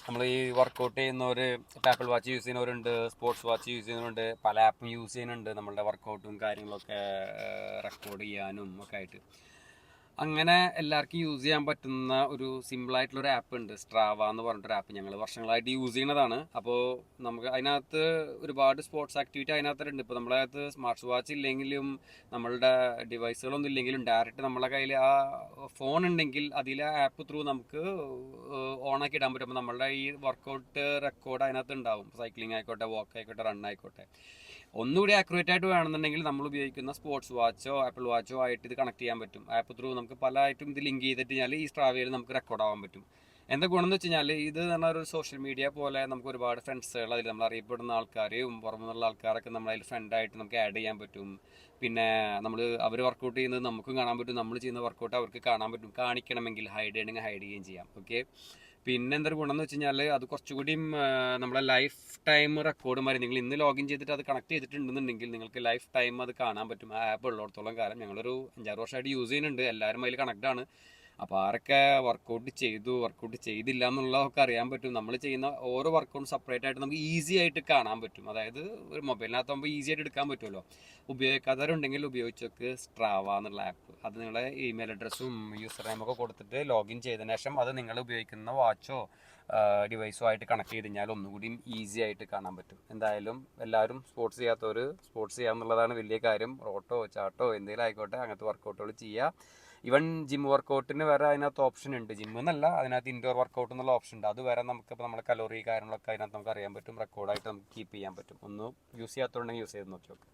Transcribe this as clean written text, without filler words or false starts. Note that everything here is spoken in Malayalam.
നമ്മൾ ഈ വർക്കൗട്ട് ചെയ്യുന്നവർ ആപ്പിൾ വാച്ച് യൂസ് ചെയ്യുന്നവരുണ്ട്, സ്പോർട്സ് വാച്ച് യൂസ് ചെയ്യുന്നവരുണ്ട്, പല ആപ്പും യൂസ് ചെയ്യുന്നുണ്ട് നമ്മളുടെ വർക്കൗട്ടും കാര്യങ്ങളൊക്കെ റെക്കോർഡ് ചെയ്യാനും ഒക്കെ ആയിട്ട്. അങ്ങനെ എല്ലാവർക്കും യൂസ് ചെയ്യാൻ പറ്റുന്ന ഒരു സിമ്പിളായിട്ടുള്ളൊരു ആപ്പ് ഉണ്ട്, സ്ട്രാവ എന്ന് പറഞ്ഞിട്ടൊരു ആപ്പ്. ഞങ്ങൾ വർഷങ്ങളായിട്ട് യൂസ് ചെയ്യുന്നതാണ്. അപ്പോൾ നമുക്ക് അതിനകത്ത് ഒരുപാട് സ്പോർട്സ് ആക്ടിവിറ്റി അതിനകത്തുണ്ട്. ഇപ്പോൾ നമ്മളെ അകത്ത് സ്മാർട്ട് വാച്ച് ഇല്ലെങ്കിലും നമ്മളുടെ ഡിവൈസുകളൊന്നും ഇല്ലെങ്കിലും ഡയറക്റ്റ് നമ്മളെ കയ്യിൽ ആ ഫോൺ ഉണ്ടെങ്കിൽ അതിലെ ആപ്പ് ത്രൂ നമുക്ക് ഓണാക്കി ഇടാൻ പറ്റും. അപ്പോൾ നമ്മളുടെ ഈ വർക്കൗട്ട് റെക്കോർഡ് അതിനകത്ത് ഉണ്ടാവും. സൈക്ലിംഗ് ആയിക്കോട്ടെ, വാക്ക് ആയിക്കോട്ടെ, റൺ ആയിക്കോട്ടെ. ഒന്നുകൂടി ആക്യുറേറ്റ് ആയിട്ട് വേണമെന്നുണ്ടെങ്കിൽ നമ്മൾ ഉപയോഗിക്കുന്ന സ്പോർട്സ് വാച്ചോ ആപ്പിൾ വാച്ചോ ആയിട്ട് ഇത് കണക്ട് ചെയ്യാൻ പറ്റും. ആപ്പ് ത്രൂ നമുക്ക് പല ആയിട്ടും ഇത് ലിങ്ക് ചെയ്തിട്ട് കഴിഞ്ഞാൽ ഈ സ്ട്രാവയിൽ നമുക്ക് റെക്കോർഡ് ആവാൻ പറ്റും. എന്താ ഗുണം എന്ന് വെച്ച് കഴിഞ്ഞാൽ ഇത് എന്ന് പറഞ്ഞാൽ ഒരു സോഷ്യൽ മീഡിയ പോലെ നമുക്ക് ഒരുപാട് ഫ്രണ്ട്സുകൾ അതിൽ നമ്മൾ അറിയപ്പെടുന്ന ആൾക്കാരെയും പുറമെന്നുള്ള ആൾക്കാരൊക്കെ നമ്മളതിൽ ഫ്രണ്ടായിട്ട് നമുക്ക് ആഡ് ചെയ്യാൻ പറ്റും. പിന്നെ അവർ വർക്കൗട്ട് ചെയ്യുന്നത് നമുക്കും കാണാൻ പറ്റും, നമ്മൾ ചെയ്യുന്ന വർക്കൗട്ട് അവർക്ക് കാണാൻ പറ്റും. കാണിക്കണമെങ്കിൽ ഹൈഡ് ചെയ്യണമെങ്കിൽ ഹൈഡ് ചെയ്യുകയും ചെയ്യാം. ഓക്കെ. പിന്നെ എന്തൊരു ഗുണം എന്ന് വെച്ച് കഴിഞ്ഞാൽ അത് കുറച്ചുകൂടിയും നമ്മുടെ ലൈഫ് ടൈം റെക്കോർഡ് മാറി. നിങ്ങൾ ഇന്ന് ലോഗിൻ ചെയ്തിട്ട് അത് കണക്ട് ചെയ്തിട്ടുണ്ടെന്നുണ്ടെങ്കിൽ നിങ്ങൾക്ക് ലൈഫ് ടൈം അത് കാണാൻ പറ്റും. ആ ആപ്പ് ഉള്ളിടത്തോളം കാലം. ഞങ്ങളൊരു 5-6 വർഷമായിട്ട് യൂസ് ചെയ്യുന്നുണ്ട്. എല്ലാവരും അതിൽ കണക്റ്റാണ്. അപ്പോൾ ആരൊക്കെ വർക്കൗട്ട് ചെയ്തു, വർക്കൗട്ട് ചെയ്തില്ല എന്നുള്ളതൊക്കെ അറിയാൻ പറ്റും. നമ്മൾ ചെയ്യുന്ന ഓരോ വർക്കൗട്ടും സെപ്പറേറ്റ് ആയിട്ട് നമുക്ക് ഈസി ആയിട്ട് കാണാൻ പറ്റും. അതായത് ഒരു മൊബൈലിനകത്താകുമ്പോൾ ഈസി ആയിട്ട് എടുക്കാൻ പറ്റുമല്ലോ. ഉപയോഗിക്കാത്തവരുണ്ടെങ്കിൽ ഉപയോഗിച്ചൊക്കെ സ്ട്രാവ എന്നുള്ള ആപ്പ്. അത് നിങ്ങളെ ഇമെയിൽ അഡ്രസ്സും യൂസർ നെയിമൊക്കെ കൊടുത്തിട്ട് ലോഗിൻ ചെയ്തതിന് ശേഷം അത് നിങ്ങൾ ഉപയോഗിക്കുന്ന വാച്ചോ ഡിവൈസോ ആയിട്ട് കണക്ട് ചെയ്ത് കഴിഞ്ഞാൽ ഒന്നുകൂടി ഈസി ആയിട്ട് കാണാൻ പറ്റും. എന്തായാലും എല്ലാവരും സ്പോർട്സ് ചെയ്യാത്തവർ സ്പോർട്സ് ചെയ്യാന്നുള്ളതാണ് വലിയ കാര്യം. ഓട്ടോ ചാട്ടോ എന്തെങ്കിലും ആയിക്കോട്ടെ, അങ്ങനത്തെ വർക്കൗട്ടുകൾ ചെയ്യുക. ഈവൻ ജിം വർക്കൗട്ടിന് വരെ അതിനകത്ത് ഓപ്ഷൻ ഉണ്ട്. ജിം എന്നല്ല, അതിനകത്ത് ഇൻഡോർ വർക്കൗട്ട് എന്നുള്ള ഓപ്ഷൻ ഉണ്ട്. അത് വരെ നമുക്കിപ്പോൾ നമ്മുടെ കലോറി കാര്യങ്ങളൊക്കെ അതിനകത്ത് നമുക്ക് അറിയാൻ പറ്റും. റെക്കോർഡായിട്ട് നമുക്ക് കീപ്പ് ചെയ്യാൻ പറ്റും. ഒന്ന് യൂസ് ചെയ്യാത്തതുണ്ടെങ്കിൽ യൂസ് ചെയ്ത് നോക്കി നോക്കാം.